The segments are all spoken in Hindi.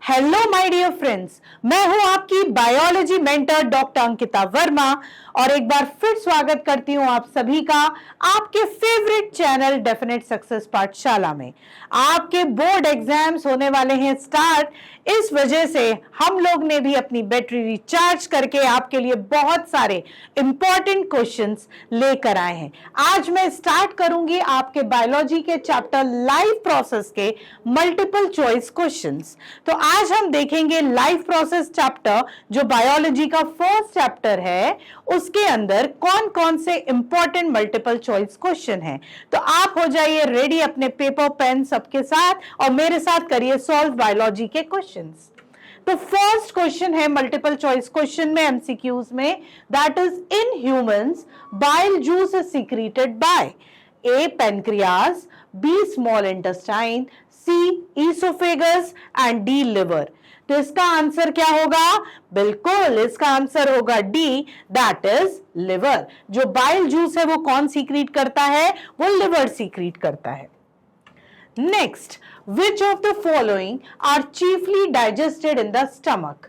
हेलो माय डियर फ्रेंड्स, मैं हूं आपकी biology mentor doctor Ankita Verma और एक बार फिर स्वागत करती हूं आप सभी का आपके फेवरेट चैनल डेफिनेट सक्सेस पाठशाला में। आपके बोर्ड एग्जाम्स होने वाले हैं स्टार्ट, इस वजह से हम लोग ने भी अपनी बैटरी रिचार्ज करके आपके लिए बहुत सारे इंपॉर्टेंट क्वेश्चंस लेकर आए हैं। आज मैं स्टार्ट करूंगी आपके बायोलॉजी के चैप्टर लाइफ प्रोसेस के मल्टीपल चॉइस क्वेश्चंस। तो आज हम देखेंगे लाइफ प्रोसेस चैप्टर जो बायोलॉजी का फर्स्ट चैप्टर है, उसके अंदर कौन कौन से इंपॉर्टेंट मल्टीपल चॉइस क्वेश्चन हैं। तो आप हो जाइए रेडी अपने पेपर पेन सबके साथ और मेरे साथ करिए सॉल्व बायोलॉजी के क्वेश्चंस। तो फर्स्ट क्वेश्चन है मल्टीपल चॉइस क्वेश्चन में, एमसीक्यूज में, that is in humans bile juice is secreted by a pancreas, B small intestine, C oesophagus and D liver. तो इसका आंसर क्या होगा? बिल्कुल इसका आंसर होगा डी, दैट इज लिवर। जो बाइल जूस है वो कौन सीक्रेट करता है? वो लिवर सीक्रेट करता है। Next, which of the following are chiefly digested in the stomach?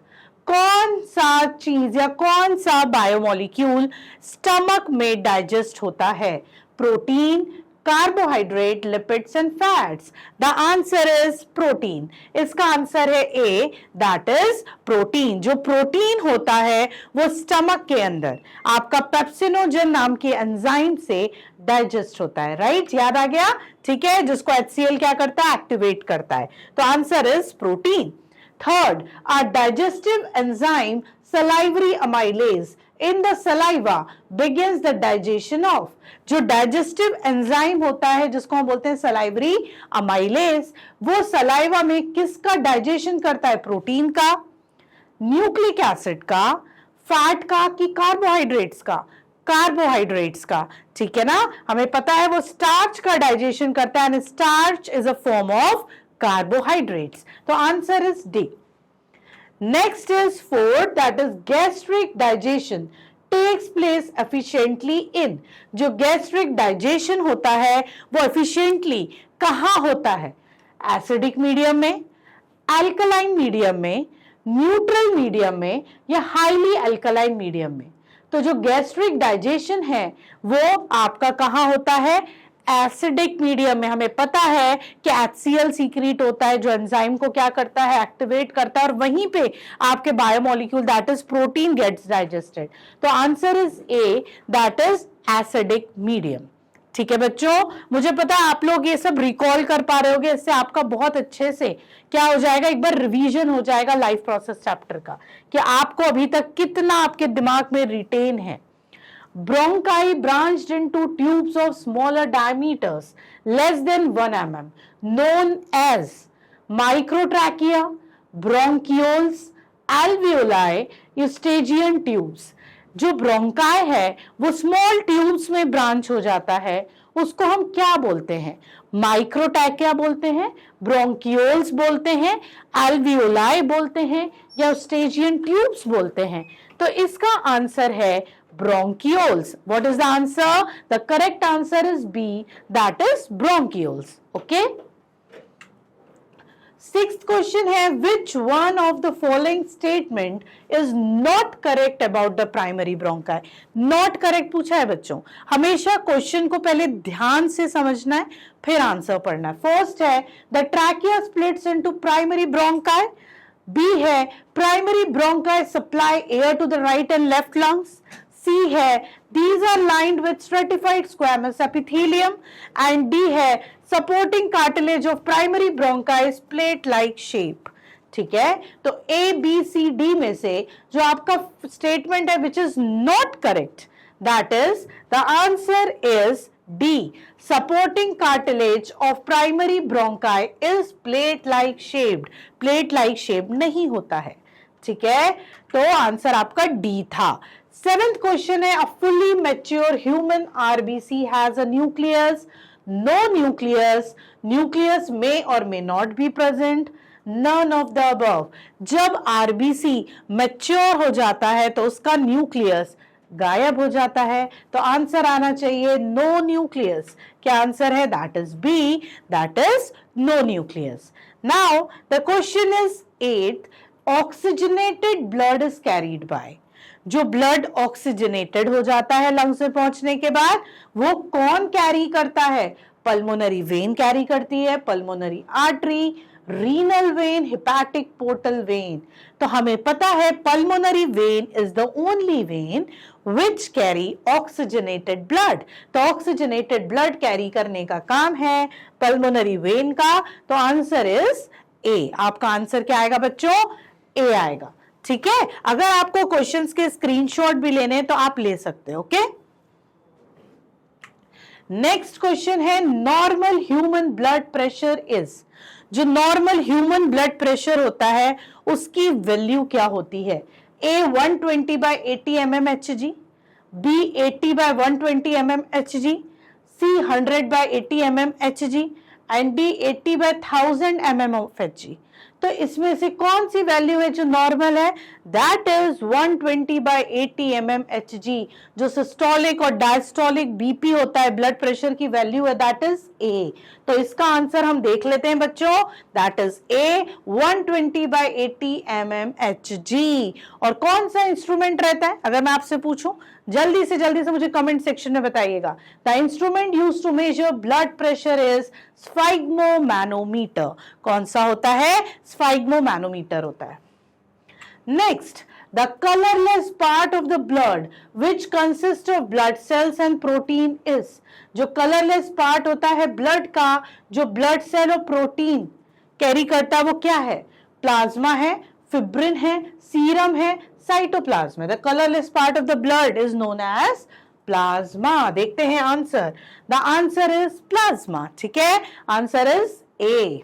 कौन सा चीज या कौन सा बायोमोलिक्यूल स्टमक में डाइजेस्ट होता है? Protein, carbohydrate, lipids and fats. The answer is protein. इसका आंसर है ए, दैट इज प्रोटीन। जो प्रोटीन होता है वो स्टमक के अंदर आपका पेप्सिनोजन नाम के एंजाइम से डाइजेस्ट होता है। राइट, याद आ गया? ठीक है, जिसको HCl क्या करता है? एक्टिवेट करता है। तो answer is protein. Third, are digestive enzyme salivary amylase in the saliva begins the digestion of। जो डाइजेस्टिव एंजाइम होता है जिसको हम बोलते हैं सलाइवरी अमाइलेज, वो सलाइवा में किसका डाइजेशन करता है? प्रोटीन का, न्यूक्लिक एसिड का, फैट का कि कार्बोहाइड्रेट्स का? कार्बोहाइड्रेट्स का। ठीक है ना, हमें पता है वो स्टार्च का डाइजेशन करता है and starch is a form of carbohydrates. तो answer is D. Next is fourth, that is gastric digestion takes place efficiently in। जो gastric digestion होता है वो efficiently कहाँ होता है? एसिडिक मीडियम में, अल्कलाइन मीडियम में, न्यूट्रल मीडियम में या हाईली अल्कलाइन मीडियम में। तो जो गैस्ट्रिक डाइजेशन है वो आपका कहाँ होता है? एसिडिक मीडियम में। हमें पता है कि HCl सीक्रेट होता है जो एंजाइम को क्या करता है? एक्टिवेट करता है, और वहीं पे आपके biomolecule that is protein gets digested. तो answer is A, that is acidic medium. ठीक है बच्चों, मुझे पता है आप लोग ये सब रिकॉल कर पा रहे होगे, इससे आपका बहुत अच्छे से क्या हो जाएगा, एक बार रिवीजन हो जाएगा लाइफ प्रोसेस चैप्टर का कि आपको अभी तक कितना आपके दिमाग में रिटेन है। Bronchi branched into tubes of smaller diameters less than 1 mm known as microtrachea, bronchioles, alveoli, eustachian tubes। जो ब्रोंकाई है वो स्मॉल ट्यूब्स में ब्रांच हो जाता है, उसको हम क्या बोलते हैं? माइक्रोटैकिया बोलते हैं, ब्रोंकियोल्स बोलते हैं, एल्वियोलाई बोलते हैं या यूस्टेचियन ट्यूब्स बोलते हैं। तो इसका आंसर है bronchioles। What is the answer? The correct answer is B, that is bronchioles। Okay? Sixth question है, which one of the following statement is not correct about the primary bronchi? Not correct पूछा है बच्चों। हमेशा क्वेश्चन को पहले ध्यान से समझना है फिर आंसर पढ़ना है। फर्स्ट है the trachea splits into primary bronchi। B है primary bronchi supply air to the right and left lungs। C है these are lined with stratified squamous epithelium and D है supporting cartilage of primary bronchi is plate like shape। ठीक है, तो A, B, C, D में से जो आपका स्टेटमेंट है which is not correct, that is the answer is D, supporting cartilage of primary bronchi is plate like shaped। plate like shaped नहीं होता है। ठीक है, तो आंसर आपका डी था। सेवेंथ क्वेश्चन है, a fully mature human RBC has a nucleus, no nucleus, nucleus may और may not be present, none of the above. जब RBC मैच्योर हो जाता है तो उसका न्यूक्लियस गायब हो जाता है, तो आंसर आना चाहिए नो न्यूक्लियस। क्या आंसर है? That is B, that is no nucleus. Now the question is 8th, oxygenated blood is carried by. जो ब्लड ऑक्सीजनेटेड हो जाता है लंग्स में पहुंचने के बाद, वो कौन कैरी करता है? पल्मोनरी वेन कैरी करती है, pulmonary artery, renal vein, hepatic portal vein. तो हमें पता है pulmonary vein is the only when which carry oxygenated blood. तो ऑक्सीजनेटेड ब्लड कैरी करने का काम है पल्मोनरी वेन का। तो आंसर इज ए। आपका आंसर क्या आएगा बच्चों? ए आएगा। ठीक है, अगर आपको क्वेश्चंस के स्क्रीनशॉट भी लेने हैं तो आप ले सकते हो। ओके, नेक्स्ट क्वेश्चन है normal human blood pressure is. जो नॉर्मल ह्यूमन ब्लड प्रेशर होता है उसकी वैल्यू क्या होती है? A 120/80 mmHg, B 80/120 mmHg, C 100/80 mmHg and D 80/1000 mmHg। तो इसमें से कौन सी वैल्यू है जो नॉर्मल है? That is 120/80 mmHg। जो सिस्टोलिक और डायस्टोलिक बीपी होता है, ब्लड प्रेशर की वैल्यू है, दैट इज ए। तो इसका आंसर हम देख लेते हैं बच्चों, दैट इज ए 120/80 mmHg। और कौन सा इंस्ट्रूमेंट रहता है अगर मैं आपसे पूछूं? जल्दी से मुझे कमेंट सेक्शन में बताइएगा। The instrument used to measure blood pressure is sphygmomanometer. कौन सा होता है? स्फाइग्मोमैनोमीटर होता है। Next, the colourless part of the blood which consist of blood cells and protein is. जो कलरलेस पार्ट होता है ब्लड का, जो ब्लड सेल और प्रोटीन कैरी करता है, वो क्या है? प्लाज्मा है, फिब्रिन है, सीरम है, cytoplasm. The colourless part of the blood is known as plasma. देखते हैं answer. The answer is plasma. ठीक है, answer is A.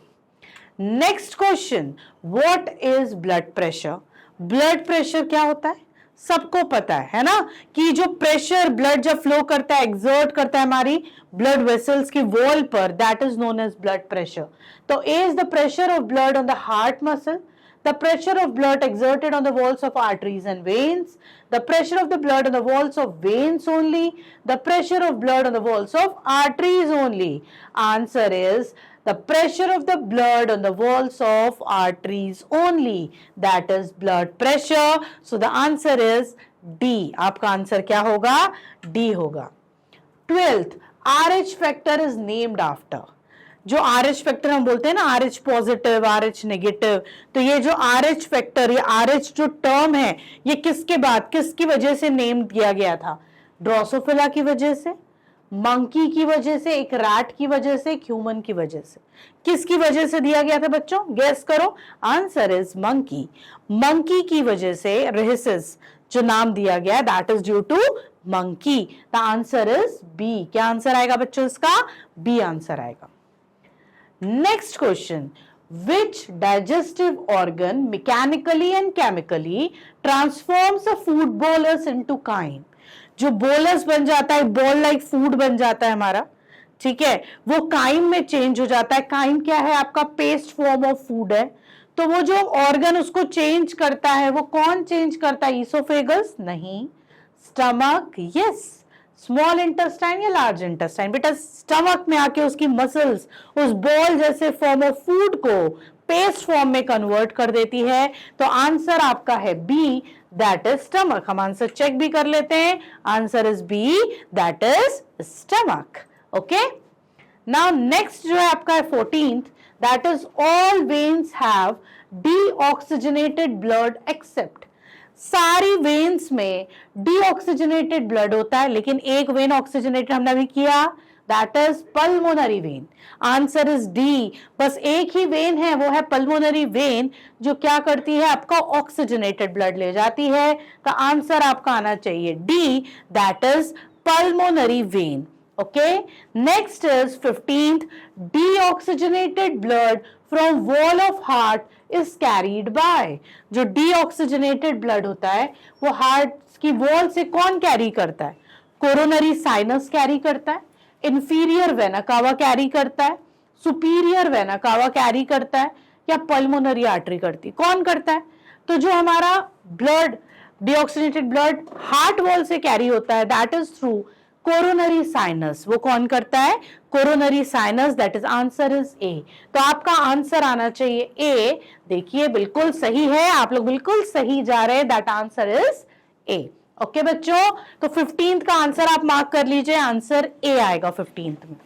Next question, what is blood pressure? Blood pressure क्या होता है? सबको पता है ना, कि जो प्रेशर ब्लड जब फ्लो करता है, एक्सर्ट करता है हमारी ब्लड वेसल्स की वॉल पर, that is known as blood pressure. तो A is the pressure of blood on the heart muscle, the pressure of blood exerted on the walls of arteries and veins, the pressure of the blood on the walls of veins only, the pressure of blood on the walls of arteries only. Answer is the pressure of the blood on the walls of arteries only, that is blood pressure. So the answer is D. आपका आंसर क्या होगा? D होगा। 12th, RH factor is named after। जो RH फैक्टर हम बोलते हैं ना, RH पॉजिटिव, RH नेगेटिव, तो ये जो RH फैक्टर, ये RH जो टर्म है, ये किसके बाद, किसकी वजह से नेम किया गया था? ड्रोसोफिला की वजह से, मंकी की वजह से, एक रैट की वजह से, एक ह्यूमन की वजह से। किसकी वजह से दिया गया था बच्चों? गेस करो। Answer is monkey. मंकी की वजह से रेहिसिस जो नाम दिया गया, that is due to monkey. The answer is B. क्या आंसर आएगा बच्चों इसका? बी आंसर आएगा। Next question, which digestive organ mechanically and chemically transforms a food bolus into chyme? जो बोलस बन जाता है, बॉल लाइक फूड बन जाता है हमारा, ठीक है, वो काइम में चेंज हो जाता है। काइम क्या है? आपका पेस्ट फॉर्म ऑफ फूड है। तो वो जो ऑर्गन उसको चेंज करता है, वो कौन चेंज करता है? ईसोफेगस? नहीं। स्टमक? यस। स्मॉल इंटेस्टाइन या लार्ज इंटेस्टाइन? बेटा स्टमक में आके उसकी मसल्स उस बॉल जैसे फॉर्म ऑफ फूड को पेस्ट फॉर्म में कन्वर्ट कर देती है। तो आंसर आपका है बी, दैट इज स्टमक। हम आंसर चेक भी कर लेते हैं। Answer is B, that is stomach. Okay, now next जो है आपका है 14th, that is all veins have deoxygenated blood except. सारी वेन्स में डीऑक्सीजनेटेड ब्लड होता है, लेकिन एक वेन ऑक्सीजनेटेड हमने अभी किया, that is pulmonary vein. Answer is D. बस एक ही वेन है, वो है पल्मोनरी वेन, जो क्या करती है? आपका ऑक्सीजनेटेड ब्लड ले जाती है। तो आंसर आपका आना चाहिए D, that is pulmonary vein. Okay, next is 15th, deoxygenated blood from wall of heart is carried by। जो deoxygenated blood होता है वो हार्ट की वॉल से कौन कैरी करता है? कोरोनरी साइनस कैरी करता है, इंफीरियर वेना कावा कैरी करता है, सुपीरियर वेना कावा कैरी करता है, या पल्मोनरी आर्टरी करती, कौन करता है? तो जो हमारा blood, deoxygenated blood heart wall से कैरी होता है, that is through coronary sinus. वो कौन करता है? Coronary sinus, that is answer is ए। तो आपका आंसर आना चाहिए ए। देखिए बिल्कुल सही है, आप लोग बिल्कुल सही जा रहे हैं, that answer is A. Okay बच्चों, तो 15th का आंसर आप मार्क कर लीजिए, आंसर ए आएगा 15th में।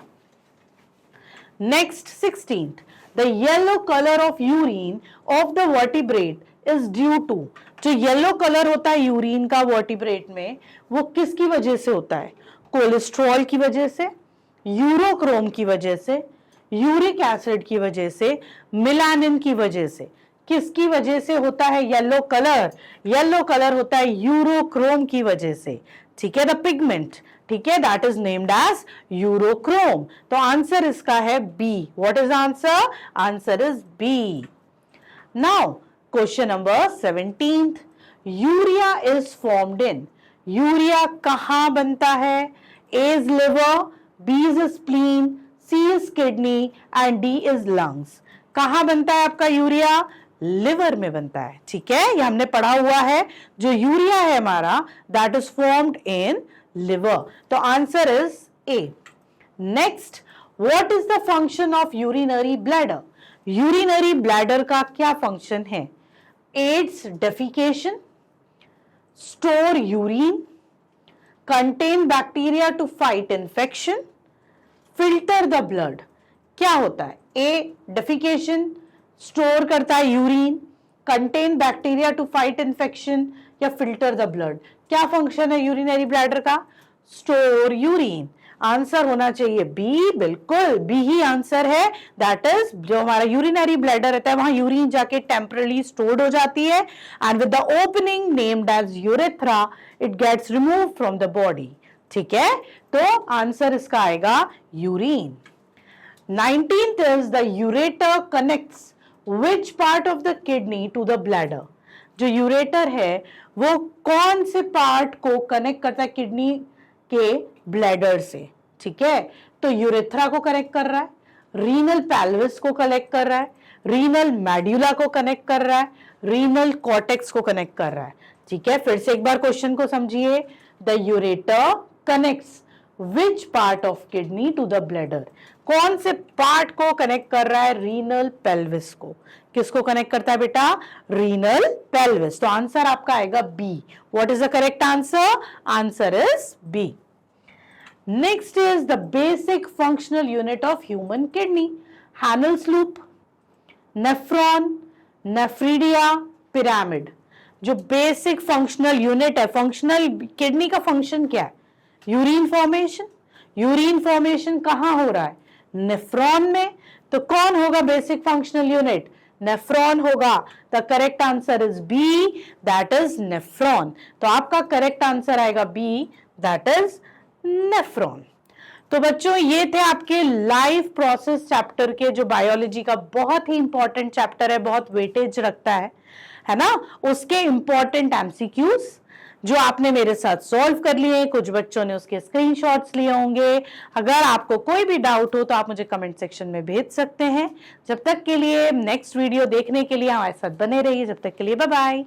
Next 16th, the yellow colour of urine of the vertebrate is due to. जो येलो कलर होता है यूरिन का वर्टिब्रेट में, वो किसकी वजह से होता है? कोलेस्ट्रॉल की वजह से, यूरोक्रोम की वजह से, यूरिक एसिड की वजह से, मिलानिन की वजह से। किसकी वजह से होता है येलो कलर? येलो कलर होता है यूरोक्रोम की वजह से। ठीक है, द पिगमेंट, ठीक है, that is named as urochrome. तो आंसर इसका है B. What is answer? Answer is B. Now question number 17th, urea is formed in. Urea कहां बनता है? A is liver, B is spleen, C is kidney and D is lungs. कहां बनता है आपका यूरिया? लिवर में बनता है। ठीक है, ये हमने पढ़ा हुआ है। जो यूरिया है हमारा, that is formed in liver. तो answer is A. Next, what is the function of urinary bladder? Urinary bladder का क्या फंक्शन है? Aids defecation, store urine, contain bacteria to fight infection, filter the blood. क्या होता है? ए डेफिकेशन, स्टोर करता है urine, contain bacteria to fight infection, या फिल्टर द ब्लड। क्या फंक्शन है यूरिनरी ब्लैडर का? Store urine. आंसर होना चाहिए बी, बिल्कुल बी ही आंसर है। दैट इज, जो हमारा यूरिनरी ब्लैडर रहता है वहां यूरिन जाके टेम्परली स्टोर्ड हो जाती है, and with the opening named as urethra it gets remove from the body. ठीक है, तो आंसर इसका आएगा urine. 19th is the ureter connects which part of the kidney to the bladder? जो यूरेटर है वो कौन से पार्ट को कनेक्ट करता है किडनी के ब्लैडर से? ठीक है, तो यूरेथ्रा को कनेक्ट कर रहा है, रीनल पेल्विस को कनेक्ट कर रहा है, रीनल मेड्यूला को कनेक्ट कर रहा है, रीनल कॉर्टेक्स को कनेक्ट कर रहा है। ठीक है, फिर से एक बार क्वेश्चन को समझिए। The ureter connects which part of kidney to the bladder? कौन से पार्ट को कनेक्ट कर रहा है? रीनल पेल्विस को। किसको कनेक्ट करता है बेटा? Renal pelvis. तो आंसर आपका आएगा B. What is the correct answer? Answer is B. Next is the basic functional unit of human kidney. Henle's loop, nephron, nephridia, pyramid. जो बेसिक फंक्शनल यूनिट है, फंक्शनल किडनी का फंक्शन क्या है? Urine formation. यूरिन फॉर्मेशन कहां हो रहा है? नेफ्रॉन में। तो कौन होगा बेसिक फंक्शनल यूनिट? नेफ्रॉन होगा। The correct answer is B, that is nephron. तो आपका करेक्ट आंसर आएगा बी, दैट इज नेफ्रॉन। तो बच्चों ये थे आपके लाइफ प्रोसेस चैप्टर के, जो बायोलॉजी का बहुत ही इंपॉर्टेंट चैप्टर है, बहुत वेटेज रखता है ना, उसके इंपॉर्टेंट एमसीक्यूज जो आपने मेरे साथ सॉल्व कर लिए। कुछ बच्चों ने उसके स्क्रीनशॉट्स लिए होंगे। अगर आपको कोई भी डाउट हो तो आप मुझे कमेंट सेक्शन में भेज सकते हैं। जब तक के लिए, नेक्स्ट वीडियो देखने के लिए हमारे साथ बने रहिए। जब तक के लिए बाय बाय।